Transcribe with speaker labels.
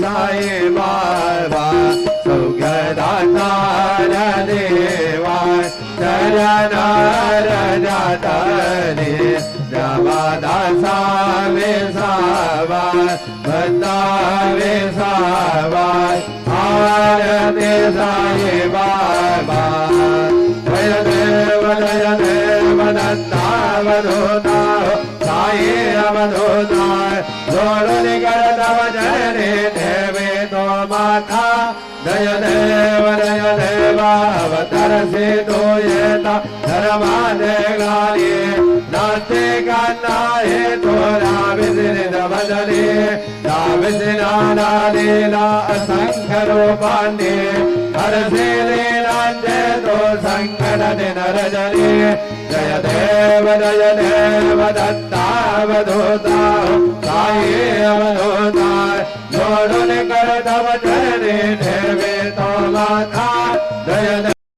Speaker 1: साई बाबा सौख्यदाता देवा चरण जातरे जवादासा विसावा बंदा विसावा आरती साई बाबा जय देव दत्ता वधोता साई अवधोता जोड़ निकल तव जय देवे तो माता जय देव अवतर से तो येता धर्मा दे गाली नाते गाना है तोरा विजय बदले नाविजना लीला असंख्य रूपान्य हर से लीला जय तो संकट दिन रजनी जय देव दत्ता अवधूता साई अवधूता जोड़ कर तव चरणे देवे तो माता जय